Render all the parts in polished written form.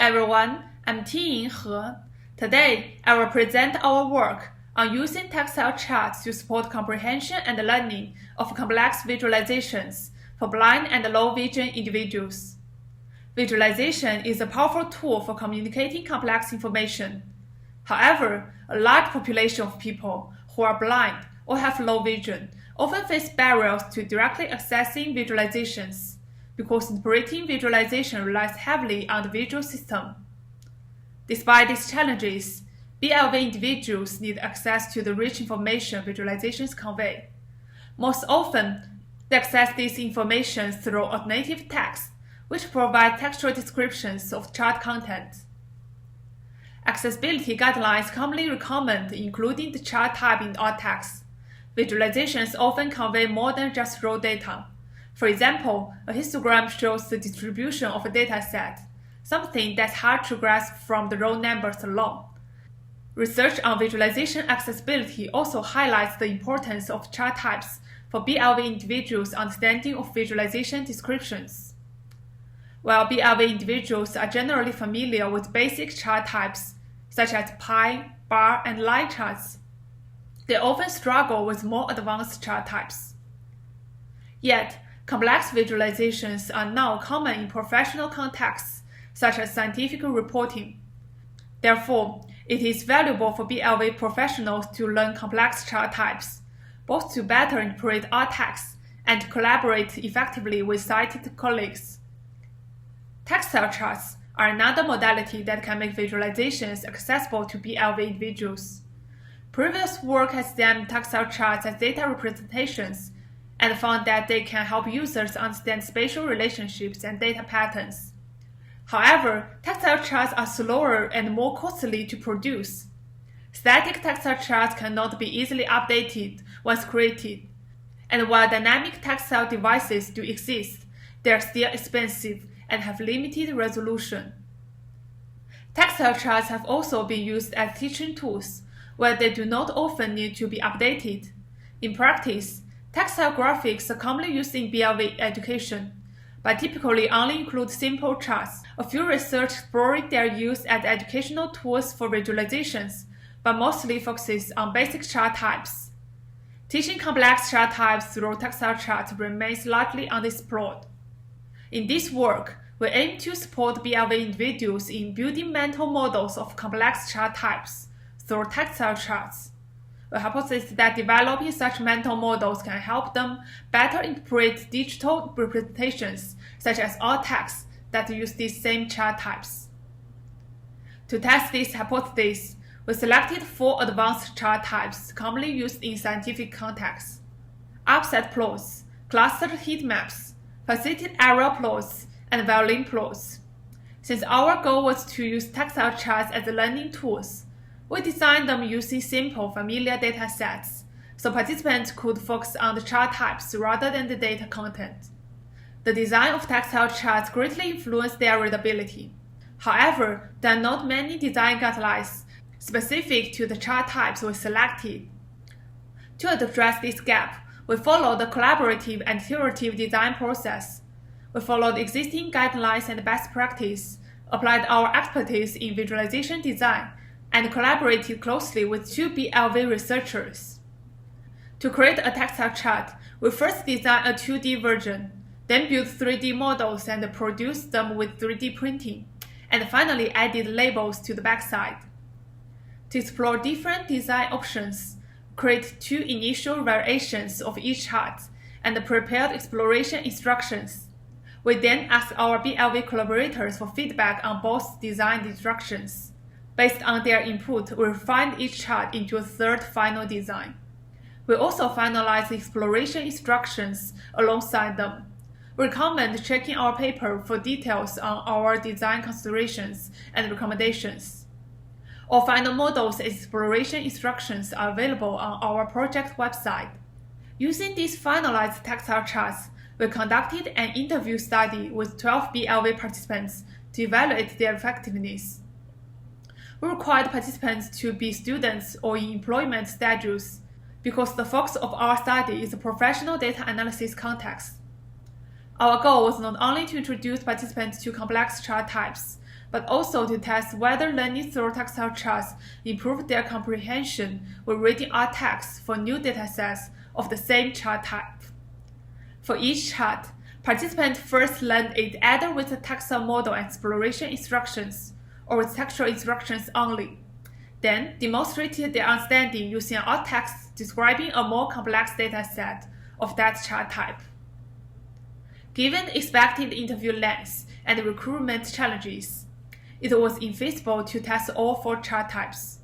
everyone, I'm Tingying. Today, I will present our work on using tactile charts to support comprehension and learning of complex visualizations for blind and low vision individuals. Visualization is a powerful tool for communicating complex information. However, a large population of people who are blind or have low vision often face barriers to directly accessing visualizations, because interpreting visualization relies heavily on the visual system. Despite these challenges, BLV individuals need access to the rich information visualizations convey. Most often, they access this information through alternative text, which provide textual descriptions of chart content. Accessibility guidelines commonly recommend including the chart type in alt text. Visualizations often convey more than just raw data. For example, a histogram shows the distribution of a dataset, something that's hard to grasp from the raw numbers alone. Research on visualization accessibility also highlights the importance of chart types for BLV individuals' understanding of visualization descriptions. While BLV individuals are generally familiar with basic chart types, such as pie, bar, and line charts, they often struggle with more advanced chart types. Yet, complex visualizations are now common in professional contexts, such as scientific reporting. Therefore, it is valuable for BLV professionals to learn complex chart types, both to better interpret alt text and to collaborate effectively with sighted colleagues. Tactile charts are another modality that can make visualizations accessible to BLV individuals. Previous work has examined tactile charts as data representations and found that they can help users understand spatial relationships and data patterns. However, tactile charts are slower and more costly to produce. Static tactile charts cannot be easily updated once created, and while dynamic tactile devices do exist, they are still expensive and have limited resolution. Tactile charts have also been used as teaching tools, where they do not often need to be updated. In practice, tactile graphics are commonly used in BLV education, but typically only include simple charts. A few research exploring their use as educational tools for visualizations, but mostly focuses on basic chart types. Teaching complex chart types through tactile charts remains largely unexplored. In this work, we aim to support BLV individuals in building mental models of complex chart types through tactile charts. We hypothesize that developing such mental models can help them better interpret digital representations, such as alt text, that use these same chart types. To test this hypothesis, we selected 4 advanced chart types commonly used in scientific contexts: offset plots, clustered heat maps, faceted area plots, and violin plots. Since our goal was to use tactile charts as learning tools, we designed them using simple, familiar datasets, so participants could focus on the chart types rather than the data content. The design of tactile charts greatly influenced their readability. However, there are not many design guidelines specific to the chart types we selected. To address this gap, we followed the collaborative and iterative design process. We followed existing guidelines and best practice, applied our expertise in visualization design, and collaborated closely with 2 BLV researchers. To create a tactile chart, we first designed a 2D version, then built 3D models and produced them with 3D printing, and finally added labels to the backside. To explore different design options, create 2 initial variations of each chart, and prepared exploration instructions. We then asked our BLV collaborators for feedback on both design instructions. Based on their input, we refined each chart into a 3rd final design. We also finalized exploration instructions alongside them. We recommend checking our paper for details on our design considerations and recommendations. All final models and exploration instructions are available on our project website. Using these finalized tactile charts, we conducted an interview study with 12 BLV participants to evaluate their effectiveness. We required participants to be students or in employment status because the focus of our study is a professional data analysis context. Our goal was not only to introduce participants to complex chart types, but also to test whether learning through tactile charts improved their comprehension when reading alt text for new datasets of the same chart type. For each chart, participants first learned it either with the tactile model and exploration instructions or with textual instructions only, then demonstrated their understanding using alt text describing a more complex dataset of that chart type. Given the expected interview length and recruitment challenges, it was infeasible to test all 4 chart types.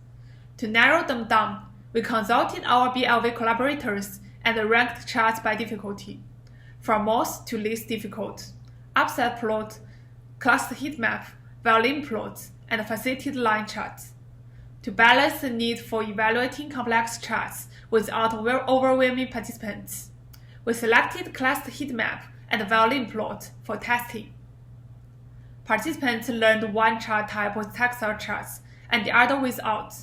To narrow them down, we consulted our BLV collaborators and ranked charts by difficulty, from most to least difficult, upset plot, cluster heatmap, violin plots, and faceted line charts. To balance the need for evaluating complex charts without overwhelming participants, we selected cluster heatmap and violin plot for testing. Participants learned one chart type with tactile charts and the other without.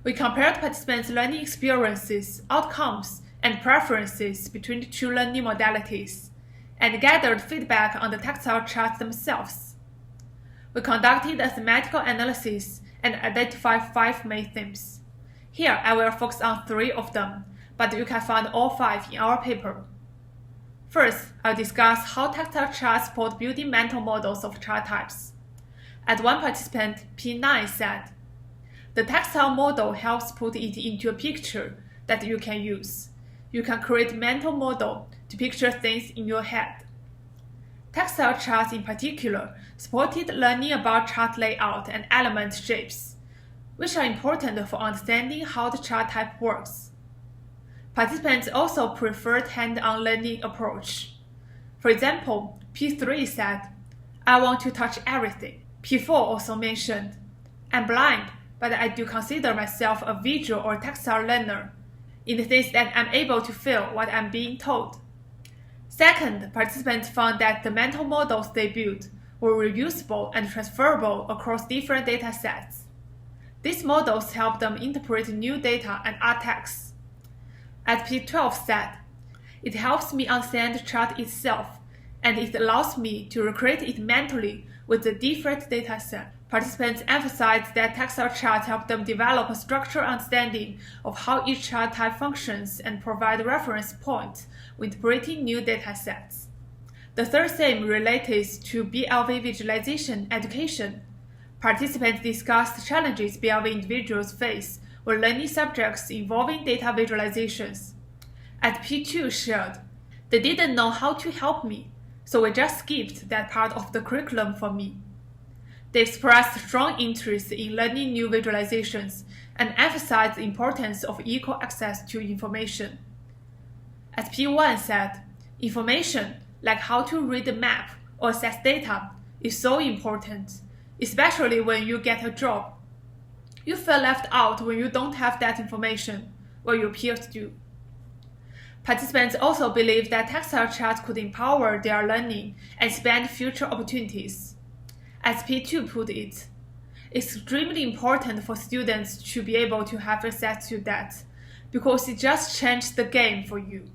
We compared participants' learning experiences, outcomes, and preferences between the 2 learning modalities, and gathered feedback on the tactile charts themselves. We conducted a thematic analysis and identified 5 main themes. Here I will focus on 3 of them, but you can find all 5 in our paper. First, I'll discuss how tactile charts support building mental models of chart types. At one participant, P9 said, "The tactile model helps put it into a picture that you can use. You can create a mental model to picture things in your head." Tactile charts in particular supported learning about chart layout and element shapes, which are important for understanding how the chart type works. Participants also preferred hand-on learning approach. For example, P3 said, "I want to touch everything." P4 also mentioned, "I'm blind, but I do consider myself a visual or tactile learner, in the sense that I'm able to feel what I'm being told." Second, participants found that the mental models they built were reusable and transferable across different data sets. These models help them interpret new data and alt text. As P12 said, "It helps me understand the chart itself, and it allows me to recreate it mentally with the different dataset." Participants emphasized that tactile charts help them develop a structural understanding of how each chart type functions and provide reference points when interpreting new datasets. The third theme relates to BLV visualization education. Participants discussed challenges BLV individuals face when learning subjects involving data visualizations. As P2 shared, "They didn't know how to help me, so we just skipped that part of the curriculum for me." They expressed strong interest in learning new visualizations and emphasized the importance of equal access to information. As P1 said, "Information, like how to read a map or access data, is so important, especially when you get a job. You feel left out when you don't have that information, while your peers do." Participants also believe that tactile charts could empower their learning and expand future opportunities. As P2 put it, "It's extremely important for students to be able to have access to that, because it just changed the game for you."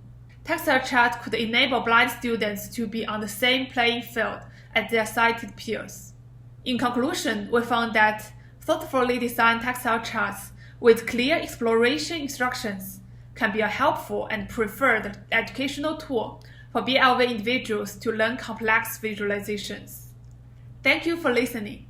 Tactile charts could enable blind students to be on the same playing field as their sighted peers. In conclusion, we found that thoughtfully designed tactile charts with clear exploration instructions can be a helpful and preferred educational tool for BLV individuals to learn complex visualizations. Thank you for listening.